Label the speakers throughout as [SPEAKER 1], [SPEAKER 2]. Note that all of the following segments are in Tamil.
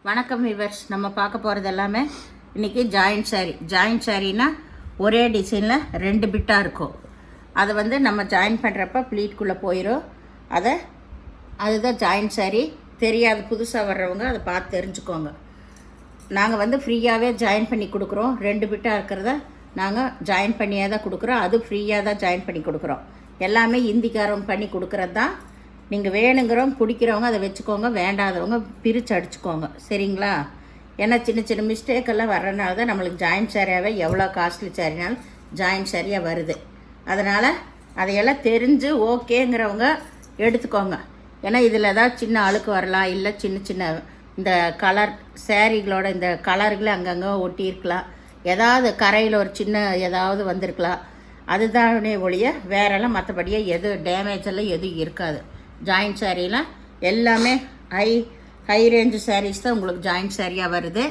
[SPEAKER 1] வணக்கம் விவர்ஸ். நம்ம பார்க்க போகிறது எல்லாமே இன்றைக்கி ஜாயிண்ட் சாரீனா ஒரே டிசைனில் 2 பிட்டாக இருக்கும். அதை நம்ம ஜாயின் பண்ணுறப்ப ப்ளீட்குள்ளே போயிடும். அதுதான் ஜாயிண்ட் சாரீ. தெரியாது புதுசாக வர்றவங்க அதை பார்த்து தெரிஞ்சுக்கோங்க. நாங்கள் ஃப்ரீயாகவே ஜாயின் பண்ணி கொடுக்குறோம். 2 பிட்டாக இருக்கிறத நாங்கள் ஜாயின் பண்ணியாக தான் கொடுக்குறோம். அது ஃப்ரீயாக தான் ஜாயின் பண்ணி கொடுக்குறோம். எல்லாமே இந்திக்காரம் பண்ணி கொடுக்குறது தான். நீங்கள் வேணுங்கிறவங்க பிடிக்கிறவங்க அதை வச்சுக்கோங்க, வேண்டாதவங்க பிரித்து அடிச்சுக்கோங்க, சரிங்களா? ஏன்னா சின்ன சின்ன மிஸ்டேக்கெல்லாம் வர்றதுனால தான் நம்மளுக்கு ஜாயிண்ட் சாரியாகவே எவ்வளோ காஸ்ட்லி சாரினாலும் ஜாயிண்ட் சாரியாக வருது. அதனால் அதையெல்லாம் தெரிஞ்சு ஓகேங்கிறவங்க எடுத்துக்கோங்க. ஏன்னா இதில் ஏதாவது சின்ன அழுக்கு வரலாம், இல்லை சின்ன சின்ன இந்த கலர் சாரிகளோட இந்த கலர்களை அங்கங்கே ஒட்டியிருக்கலாம், ஏதாவது கரையில் ஒரு சின்ன ஏதாவது வந்திருக்கலாம். அதுதானே ஒழிய வேறெல்லாம் மற்றபடியே டேமேஜ் எல்லாம் எதுவும் இருக்காது. ஜாயிண்ட் சாரீலாம் எல்லாமே ஹை ரேஞ்சு சாரீஸ் தான் உங்களுக்கு ஜாயிண்ட் சாரியாக வருது.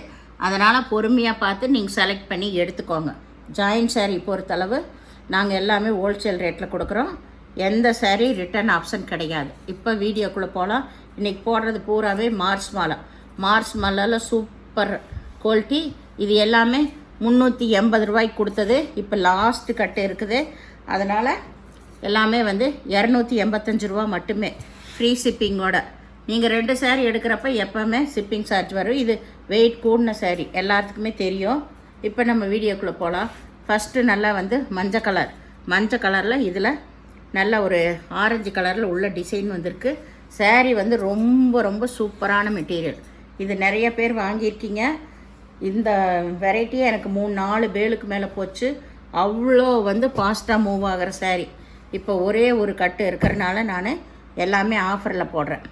[SPEAKER 1] அதனால் பொறுமையாக பார்த்து நீங்கள் செலக்ட் பண்ணி எடுத்துக்கோங்க. ஜாயிண்ட் சாரீ பொறுத்தளவு நாங்கள் எல்லாமே ஹோல்சேல் ரேட்டில் கொடுக்குறோம். எந்த சாரீ ரிட்டர்ன் ஆப்ஷன் கிடையாது. இப்போ வீடியோக்குள்ளே போகலாம். இன்றைக்கி போடுறது பூராவே மார்ஸ் மாலாவில் சூப்பர் குவாலிட்டி. இது எல்லாமே 380 ரூபாய்க்கு கொடுத்தது. இப்போ லாஸ்ட்டு கட்டு இருக்குது. அதனால் எல்லாமே 285 ரூபா மட்டுமே, ஃப்ரீ ஷிப்பிங்கோட. நீங்கள் 2 சாரீ எடுக்கிறப்ப எப்போவுமே ஷிப்பிங் சார்ஜ் வரும். இது வெயிட் கூடின சாரீ, எல்லாத்துக்குமே தெரியும். இப்போ நம்ம வீடியோக்குள்ளே போகலாம். ஃபஸ்ட்டு நல்லா மஞ்சள் கலரில் இதில் நல்ல ஒரு ஆரஞ்சு கலரில் உள்ள டிசைன் வந்திருக்கு. சாரீ ரொம்ப ரொம்ப சூப்பரான மெட்டீரியல். இது நிறைய பேர் வாங்கியிருக்கீங்க. இந்த வெரைட்டியே எனக்கு 3-4 பேலுக்கு மேலே போச்சு. அவ்வளோ ஃபாஸ்ட்டாக மூவ் ஆகிற சாரீ. இப்போ ஒரே ஒரு கட்டு இருக்கிறனால நான் எல்லாமே ஆஃபரில் போடுறேன்.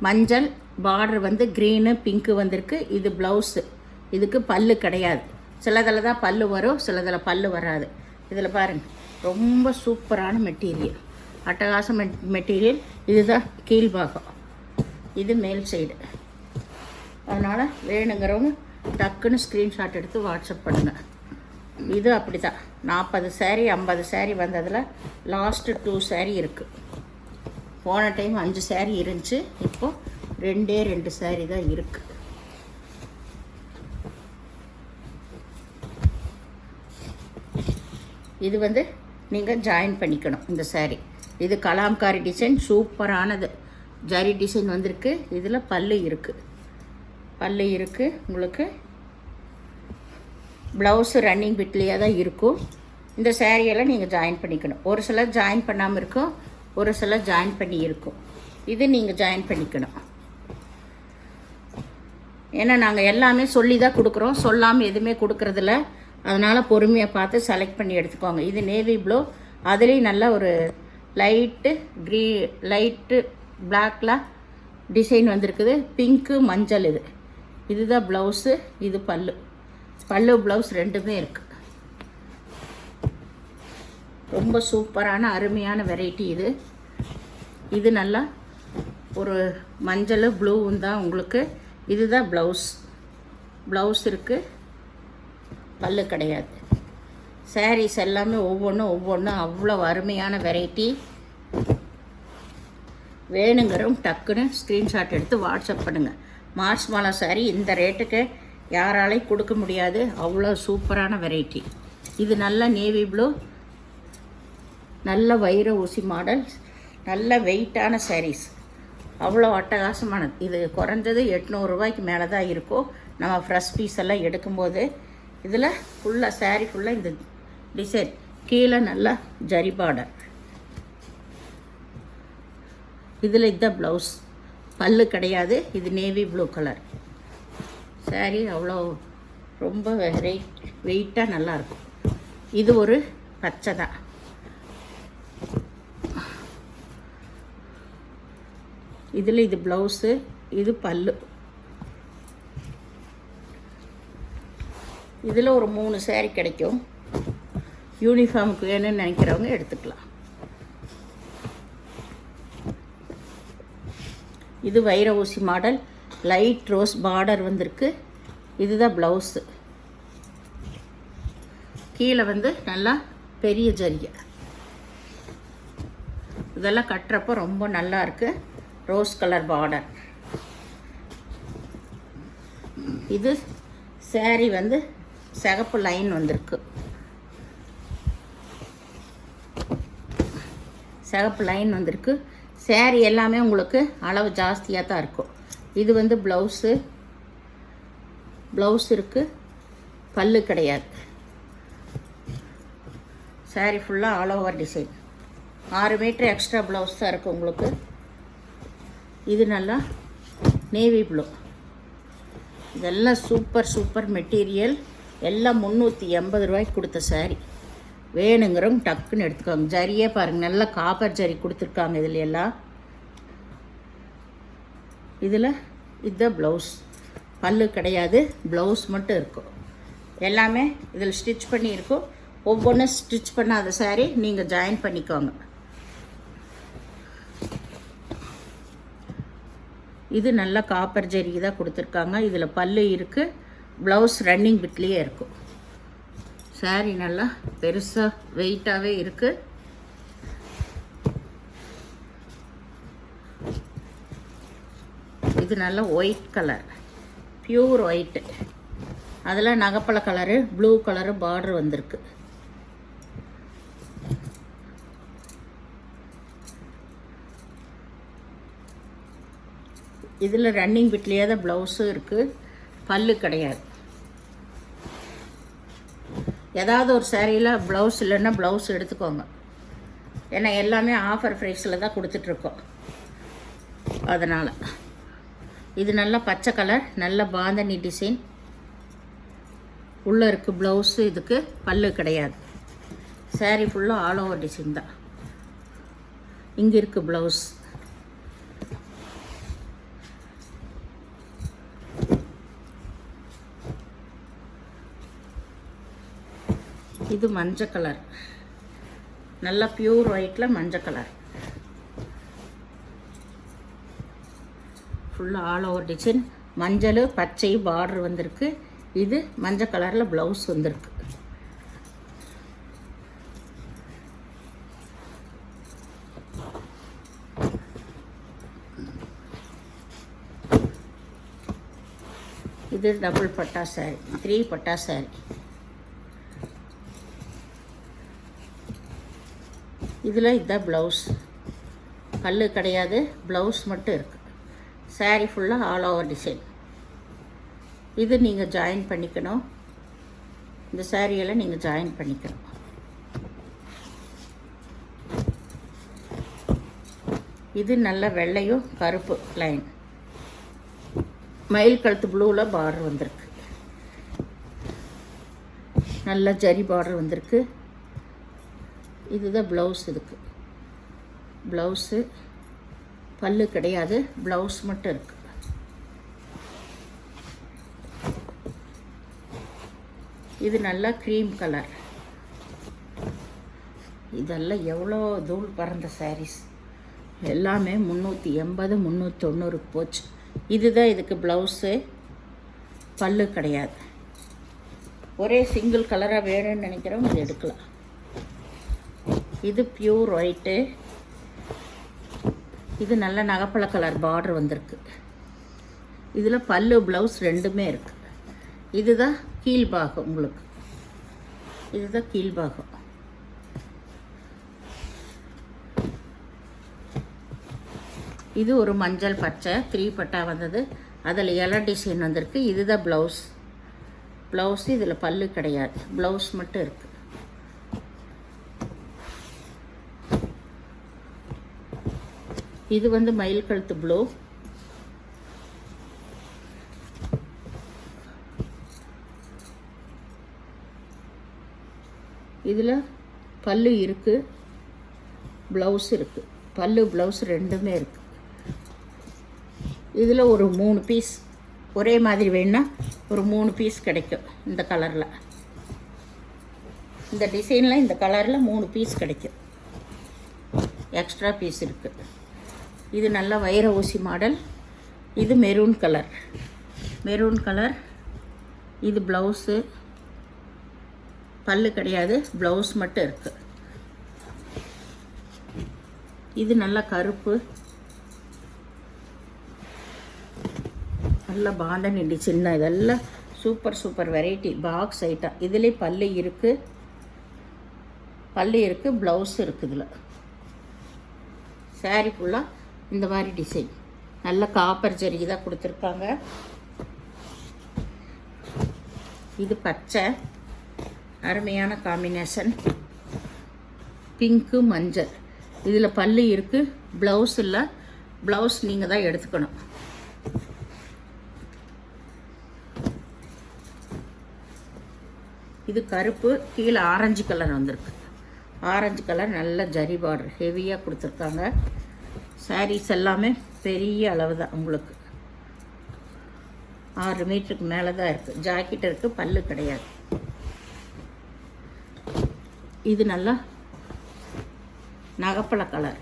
[SPEAKER 1] மஞ்சள் பார்டர் க்ரீனு பிங்க்கு வந்திருக்கு. இது ப்ளவுஸு. இதுக்கு பல்லு கிடையாது. சிலதில் தான் பல்லு வரும், சிலதில் பல்லு வராது. இதில் பாருங்கள், ரொம்ப சூப்பரான மெட்டீரியல், அட்டகாச மெட்டீரியல். இதுதான் கீழ்பாகம், இது மேல் சைடு. அதனால் வேணுங்கிறவங்க டக்குன்னு ஸ்க்ரீன்ஷாட் எடுத்து வாட்ஸ்அப் பண்ணுங்கள். இது அப்படி தான் 40 சாரீ 50 சாரீ வந்ததில் லாஸ்ட்டு 2 சாரீ இருக்குது. போன டைம் 5 சாரீ இருந்துச்சு. இப்போது 2 சாரீ தான் இருக்குது. இது நீங்கள் ஜாயின் பண்ணிக்கணும் இந்த சாரீ. இது கலாம்காரி டிசைன், சூப்பரானது. ஜரி டிசைன் வந்திருக்கு. இதில் பல்லு இருக்குது உங்களுக்கு. ப்ளவுஸு ரன்னிங் பிட்லேயே தான் இருக்கும். இந்த சாரியெல்லாம் நீங்கள் ஜாயின் பண்ணிக்கணும். ஒரு சிலர் ஜாயின் பண்ணாமல் இருக்கும், ஒரு சிலர் ஜாயின் பண்ணி இருக்கும். இது நீங்கள் ஜாயின் பண்ணிக்கணும். ஏன்னா நாங்கள் எல்லாமே சொல்லி தான் கொடுக்குறோம், சொல்லாமல் எதுவுமே கொடுக்குறதில்ல. அதனால் பொறுமையாக பார்த்து செலக்ட் பண்ணி எடுத்துக்கோங்க. இது நேவி ப்ளூ, அதுலேயும் நல்ல ஒரு லைட்டு பிளாக்கில் டிசைன் வந்திருக்குது. பிங்க்கு மஞ்சள். இதுதான் ப்ளவுஸு, இது பல்லு ப்ளவுஸ் 2மே இருக்குது. ரொம்ப சூப்பரான அருமையான வெரைட்டி இது நல்லா ஒரு மஞ்சள் ப்ளூவும் தான் உங்களுக்கு. இதுதான் ப்ளவுஸ் இருக்குது, பல்லு கிடையாது. சாரீஸ் எல்லாமே ஒவ்வொன்றும் அவ்வளோ அருமையான வெரைட்டி. வேணுங்கிறவங்க டக்குன்னு ஸ்க்ரீன்ஷாட் எடுத்து வாட்ஸ்அப் பண்ணுங்கள். மார்ஸ் மாலா சாரீ இந்த ரேட்டுக்கு யாராலையும் கொடுக்க முடியாது. அவ்வளோ சூப்பரான வெரைட்டி. இது நல்ல நேவி ப்ளூ, நல்ல வைர ஊசி மாடல், நல்ல வெயிட்டான சாரீஸ், அவ்வளோ அட்டகாசமானது. இது குறைஞ்சது 800 ரூபாய்க்கு மேலே தான் இருக்கும் நம்ம ஃப்ரெஷ் பீஸ் எல்லாம் எடுக்கும்போது. இதில் ஃபுல்லாக சாரீ ஃபுல்லாக இந்த டிசைன், கீழே நல்லா ஜரி பார்டர். இதில் இதுதான் ப்ளவுஸ், பல்லு கிடையாது. இது நேவி ப்ளூ கலர் சாரீ. அவ்வளோ ரொம்ப வெயிட்டாக நல்லாயிருக்கும். இது ஒரு பச்சை தான். இதில் இது ப்ளவுஸு, இது பல்லு. இதில் ஒரு 3 சாரீ கிடைக்கும். யூனிஃபார்முக்கு வேணும்னு நினைக்கிறவங்க எடுத்துக்கலாம். இது வைர ஊசி மாடல், லைட் ரோஸ் பார்டர் வந்திருக்கு. இதுதான் ப்ளவுஸு. கீழே நல்லா பெரிய ஜரிகை. இதெல்லாம் கட்டுறப்போ ரொம்ப நல்லா இருக்குது. Rose colour border. இது saree வந்து சிகப்பு லைன் வந்திருக்கு. சிகப்பு லைன் வந்திருக்கு. saree எல்லாமே உங்களுக்கு அளவு ஜாஸ்தியாக தான் இருக்கும். இது வந்து ப்ளவுஸு இருக்குது, பல்லு கிடையாது. saree ஃபுல்லாக all over design. 6 meter extra blouse தான் இருக்குது உங்களுக்கு. இது நல்லா நேவி ப்ளூ. இதெல்லாம் சூப்பர் மெட்டீரியல். எல்லாம் 380 ரூபாய்க்கு கொடுத்த saree. வேணுங்கிறவங்க டக்குன்னு எடுத்துக்கோங்க. ஜரியே பாருங்கள், நல்லா காப்பர் ஜரி கொடுத்துருக்காங்க இதில் எல்லாம். இதில் இதுதான் ப்ளவுஸ், பல்லு கிடையாது, ப்ளவுஸ் மட்டும் இருக்கும். எல்லாமே இதில் ஸ்டிச் பண்ணியிருக்கோம். ஒவ்வொன்றும் ஸ்டிச் பண்ணாத saree நீங்கள் ஜாயின் பண்ணிக்கோங்க. இது நல்லா காப்பர் ஜரி தான் கொடுத்துருக்காங்க. இதில் பல்லு இருக்குது, ப்ளவுஸ் ரன்னிங் பிட்லேயே இருக்கும். saree நல்லா பெருசாக வெயிட்டாகவே இருக்குது. இது நல்லா ஒயிட் கலர், பியூர் ஒயிட்டு. அதில் நகைப்பழ கலரு, ப்ளூ கலரு பார்டர் வந்திருக்கு. இதில் ரன்னிங் பிட்லேயே தான் ப்ளவுஸும் இருக்குது, பல்லு கிடையாது. ஏதாவது ஒரு சாரியில் ப்ளவுஸ் இல்லைன்னா ப்ளவுஸ் எடுத்துக்கோங்க. ஏன்னா எல்லாமே ஆஃபர் ப்ரைஸில் தான் கொடுத்துட்ருக்கோம், அதனால். இது நல்லா பச்சை கலர், நல்ல பாந்தனி டிசைன் உள்ளே இருக்குது. ப்ளவுஸு இதுக்கு பல்லு கிடையாது. saree ஃபுல்லாக ஆல் ஓவர் டிசைன் தான். இங்கே இருக்குது ப்ளவுஸ். இது மஞ்சள் கலர், நல்லா பியூர் ஒயிட்டில் மஞ்சள் கலர். ஃபுல்லாக ஆல் ஓவர் டிசைன். மஞ்சள் பச்சை பார்டர் வந்திருக்கு. இது மஞ்சள் கலரில் ப்ளவுஸ் வந்திருக்கு. இது டபுள் பட்டா saree, 3 பட்டா saree. இதில் இதுதான் ப்ளவுஸ், பல்லு கிடையாது, ப்ளவுஸ் மட்டும் இருக்குது. saree ஃபுல்லாக ஆல் ஓவர் டிசைன். இது நீங்கள் ஜாயின் பண்ணிக்கணும். இந்த சாரியெல்லாம் நீங்கள் ஜாயின் பண்ணிக்கணும். இது நல்ல வெள்ளையும் கருப்பு லைன், மயில் கழுத்து ப்ளூவில் பார்டர் வந்திருக்கு. நல்ல ஜரி பார்டர் வந்திருக்கு. இதுதான் ப்ளவுஸ். இதுக்கு ப்ளவுஸு பல்லு கிடையாது, ப்ளவுஸ் மட்டும் இருக்குது. இது நல்லா க்ரீம் கலர். இதெல்லாம் எவ்வளோ தூள் பறந்த sarees. எல்லாமே 380 390 போச்சு. இதுதான் இதுக்கு ப்ளவுஸு, பல்லு கிடையாது. ஒரே சிங்கிள் கலராக வேணும்னு நினைக்கிறவங்க இது எடுக்கலாம். இது பியூர் ஒயிட்டு. இது நல்ல நகைப்பழ கலர் பார்டர் வந்திருக்கு. இதில் பல்லு ப்ளவுஸ் ரெண்டுமே இருக்குது. இதுதான் கீழ்பாகம் உங்களுக்கு. இதுதான் கீழ்பாகம். இது ஒரு மஞ்சள் பச்சை 3 பட்டா வந்தது. அதில் இலை டிசைன் வந்திருக்கு. இதுதான் ப்ளவுஸ். ப்ளவுஸு இதில் பல்லு கிடையாது, ப்ளவுஸ் மட்டும் இருக்குது. இது வந்து மயில் கழுத்து ப்ளூ. இதில் பல்லு இருக்குது, ப்ளவுஸ் இருக்குது. பல்லு ப்ளவுஸ் ரெண்டுமே இருக்குது. இதில் ஒரு 3 பீஸ் ஒரே மாதிரி வேணுன்னா ஒரு 3 பீஸ் கிடைக்கும். இந்த கலரில், இந்த டிசைனில், இந்த கலரில் 3 பீஸ் கிடைக்கும். எக்ஸ்ட்ரா பீஸ் இருக்குது. இது நல்ல வைர ஊசி மாடல். இது மெரூன் கலர். இது ப்ளவுஸு, பல்லு கிடையாது, ப்ளவுஸ் மட்டும் இருக்குது. இது நல்ல கருப்பு, நல்ல பாந்தனி டிசைன். இதெல்லாம் சூப்பர் வெரைட்டி பாக்ஸ் ஐட்டம். இதுலேயே பல்லு இருக்குது, ப்ளவுஸ் இருக்குது. இதில் சாரீ ஃபுல்லாக இந்த மாதிரி டிசைன் நல்ல காப்பர் ஜரி தான் கொடுத்துருக்காங்க. இது பச்சை அருமையான காம்பினேஷன், பிங்க்கு மஞ்சள். இதில் பல்லு இருக்குது, ப்ளவுஸ் இல்லை. ப்ளவுஸ் நீங்கள் தான் எடுத்துக்கணும். இது கருப்பு, கீழே ஆரஞ்சு கலர் வந்திருக்கு. ஆரஞ்சு கலர் நல்ல ஜரி பார்டர் ஹெவியாக கொடுத்துருக்காங்க. சாரீஸ் எல்லாமே பெரிய அளவு தான், உங்களுக்கு 6 மீட்டருக்கு மேலே தான் இருக்குது. ஜாக்கெட் இருக்குது, பல்லு கிடையாது. இது நல்லா நகப்பழ கலர்,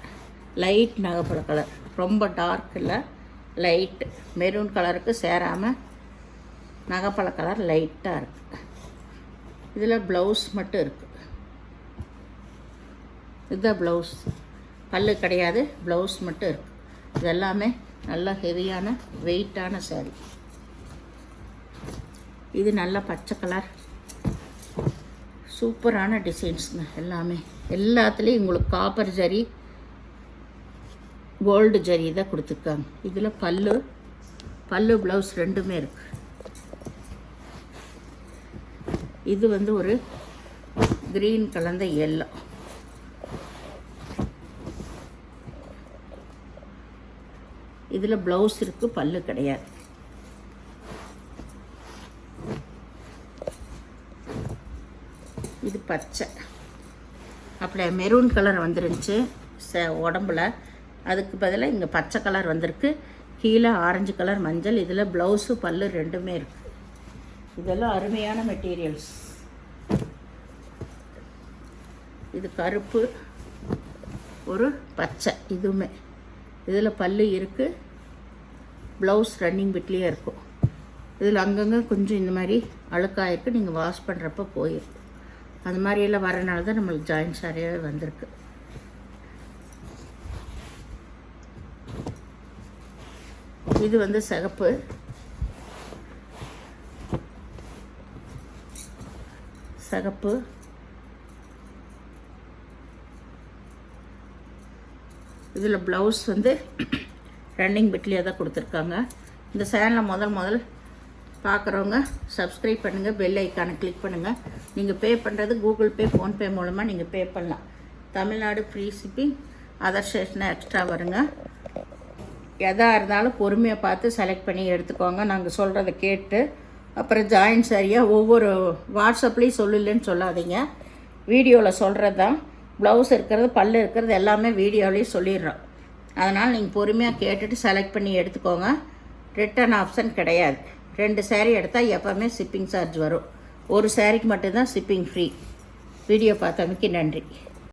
[SPEAKER 1] லைட் நகப்பழ கலர், ரொம்ப டார்க் இல்லை, லைட் மெரூன் கலருக்கு சேராமல் நகப்பழ கலர் லைட்டாக இருக்குது. இதில் ப்ளவுஸ் மட்டும் இருக்குது. இதுதான் ப்ளவுஸ், பல்லு கிடையாது, ப்ளவுஸ் மட்டும் இருக்குது. இது எல்லாமே நல்லா ஹெவியான வெயிட்டான சாரீ. இது நல்ல பச்சை கலர், சூப்பரான டிசைன்ஸுங்க. எல்லாத்துலேயும் உங்களுக்கு காப்பர் ஜரி, கோல்டு ஜரி தான் கொடுத்துருக்காங்க. இதில் பல்லு ப்ளவுஸ் ரெண்டுமே இருக்குது. இது வந்து ஒரு க்ரீன் கலந்த எல்லோ. இதில் ப்ளவுஸ் இருக்குது, பல்லு கிடையாது. இது பச்சை, அப்படியே மெரூன் கலர் வந்துருந்துச்சு உடம்புல, அதுக்கு பதிலாக இங்கே பச்சை கலர் வந்திருக்கு. கீழே ஆரஞ்சு கலர் மஞ்சள். இதில் ப்ளவுஸு பல்லு ரெண்டுமே இருக்குது. இதெல்லாம் அருமையான மெட்டீரியல்ஸ். இது கருப்பு, ஒரு பச்சை. இதுவுமே இதில் பல்லு இருக்குது, ப்ளவுஸ் ரன்னிங் பிட்லேயே இருக்கும். இதில் அங்கங்கே கொஞ்சம் இந்த மாதிரி அழுக்காயிருக்கு, நீங்கள் வாஷ் பண்ணுறப்ப போயிடும். அந்த மாதிரியெல்லாம் வரனால தான் நம்மளுக்கு ஜாயின்ட் சாரியாகவே வந்திருக்கு. இது வந்து சிகப்பு, இதில் ப்ளவுஸ் வந்து ரன்னிங் பிட்லேயே தான் கொடுத்துருக்காங்க. இந்த சேனலை முதல் பார்க்குறவங்க சப்ஸ்கிரைப் பண்ணுங்கள், பெல் ஐக்கானை கிளிக் பண்ணுங்கள். நீங்கள் பே பண்ணுறது கூகுள் பே, ஃபோன்பே மூலமாக நீங்கள் பே பண்ணலாம். தமிழ்நாடு ஃப்ரீ ஷிப்பிங், அதர் ஸ்டேஷனாக எக்ஸ்ட்ரா வருங்க. எதாக இருந்தாலும் பொறுமையாக பார்த்து செலக்ட் பண்ணி எடுத்துக்கோங்க. நாங்கள் சொல்கிறத கேட்டு. அப்புறம் ஜாயின்ட் சரியாக ஒவ்வொரு வாட்ஸ்அப்லேயும் சொல்லலன்னு சொல்லாதீங்க. வீடியோவில் சொல்கிறது தான். ப்ளவுஸ் இருக்கிறது, பல்லு இருக்கிறது எல்லாமே வீடியோலேயும் சொல்லிடுறோம். அதனால் நீங்கள் பொறுமையாக கேட்டுட்டு செலக்ட் பண்ணி எடுத்துக்கோங்க. ரிட்டன் ஆப்ஷன் கிடையாது. 2 சாரீ எடுத்தால் எப்போவுமே ஷிப்பிங் சார்ஜ் வரும். ஒரு சாரீக்கு மட்டும்தான் ஷிப்பிங் ஃப்ரீ. வீடியோ பார்த்தமைக்கு நன்றி.